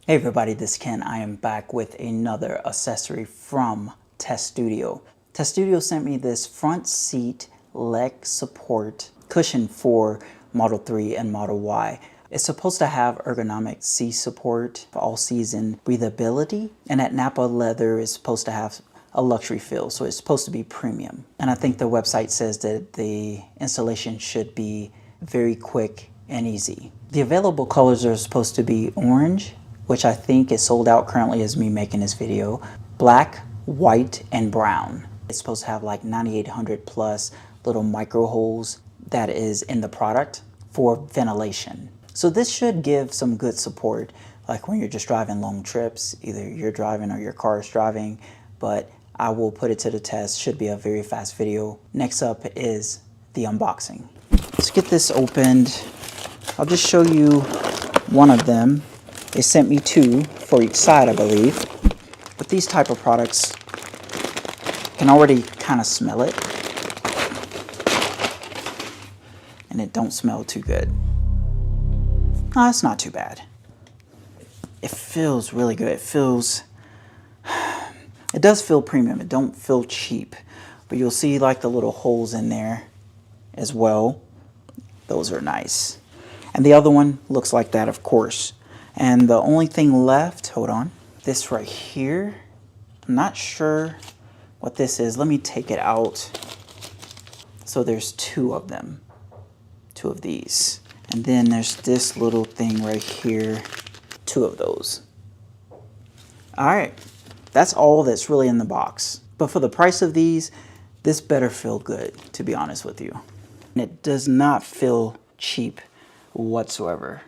Hey everybody, this is Ken. I am back with another accessory from Tesstudio. Tesstudio sent me this front seat leg support cushion for Model 3 and Model Y. It's supposed to have ergonomic seat support, all season breathability, and that Nappa leather is supposed to have a luxury feel, so it's supposed to be premium. And I think the website says that the installation should be very quick and easy. The available colors are supposed to be orange, which I think is sold out currently as me making this video, black, white, and brown. It's supposed to have like 9,800 plus little micro holes that is in the product for ventilation. So this should give some good support, like when you're just driving long trips, either you're driving or your car is driving, but I will put it to the test. Should be a very fast video. Next up is the unboxing. Let's get this opened. I'll just show you one of them. They sent me two for each side, I believe. But these type of products, can already kind of smell it. And it don't smell too good. No, it's not too bad. It feels really good. It does feel premium. It don't feel cheap. But you'll see like the little holes in there as well. Those are nice. And the other one looks like that, of course. And the only thing left, hold on, this right here, I'm not sure what this is. Let me take it out. So there's two of them, two of these. And then there's this little thing right here, two of those. All right, that's all that's really in the box. But for the price of these, this better feel good, to be honest with you. And it does not feel cheap whatsoever.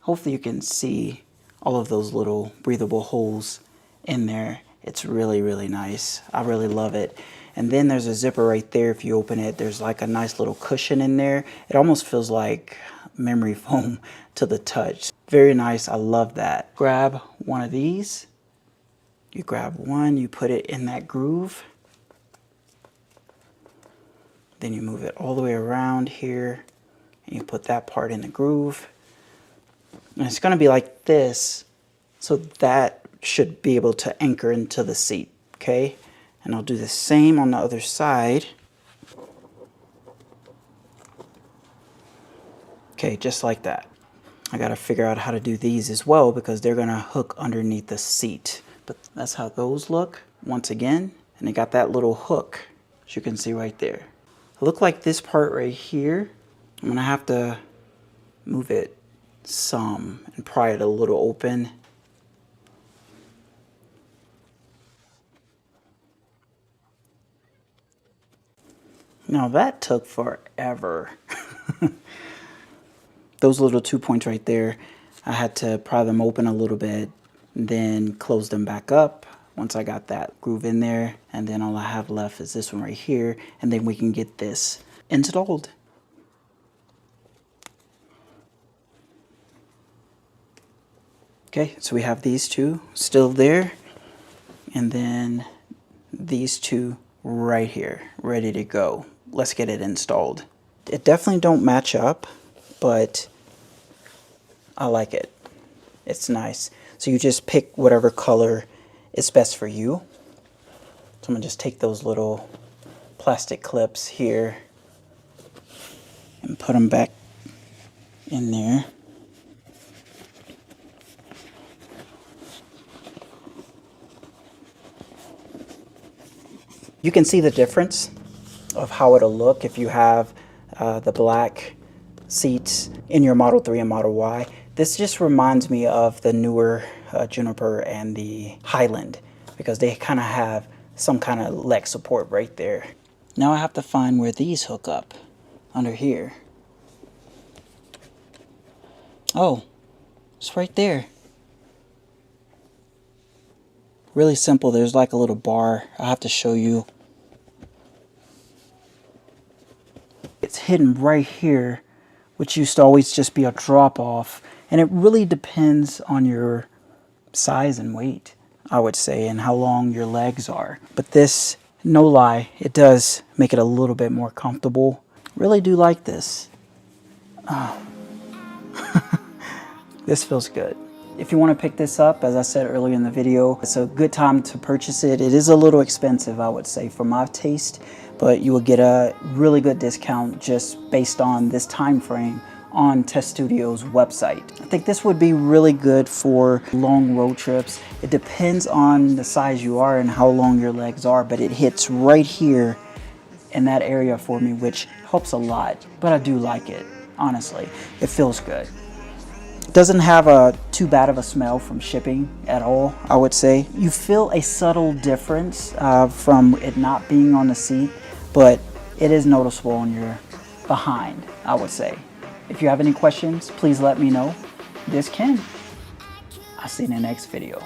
Hopefully you can see all of those little breathable holes in there. It's really, really nice. I really love it. And then there's a zipper right there. If you open it, there's like a nice little cushion in there. It almost feels like memory foam to the touch. Very nice. I love that. Grab one of these. You grab one, you put it in that groove. Then you move it all the way around here and you put that part in the groove. And it's going to be like this, so that should be able to anchor into the seat, okay? And I'll do the same on the other side. Okay, just like that. I got to figure out how to do these as well because they're going to hook underneath the seat. But that's how those look once again. And they got that little hook, as you can see right there. Look like this part right here. I'm going to have to move it some and pry it a little open. Now that took forever. Those little 2 points right there, I had to pry them open a little bit, then close them back up once I got that groove in there. And then all I have left is this one right here, and then we can get this installed. Okay, so we have these two still there, and then these two right here, ready to go. Let's get it installed. It definitely don't match up, but I like it. It's nice. So you just pick whatever color is best for you. So I'm gonna just take those little plastic clips here and put them back in there. You can see the difference of how it'll look if you have the black seats in your Model 3 and Model Y. This just reminds me of the newer Juniper and the Highland because they kind of have some kind of leg support right there. Now I have to find where these hook up under here. Oh, it's right there. Really simple. There's like a little bar. I'll have to show you. It's hidden right here, which used to always just be a drop off. And it really depends on your size and weight, I would say, and how long your legs are. But this, no lie, it does make it a little bit more comfortable. Really do like this. Oh. This feels good. If you want to pick this up, as I said earlier in the video, it's a good time to purchase it. It is a little expensive, I would say, for my taste, but you will get a really good discount just based on this time frame on Teststudio's website. I think this would be really good for long road trips. It depends on the size you are and how long your legs are, but it hits right here in that area for me, which helps a lot. But I do like it, honestly. It feels good. It doesn't have too bad of a smell from shipping at all, I would say. You feel a subtle difference from it not being on the seat, but it is noticeable on your behind, I would say. If you have any questions, please let me know. This is Ken. I'll see you in the next video.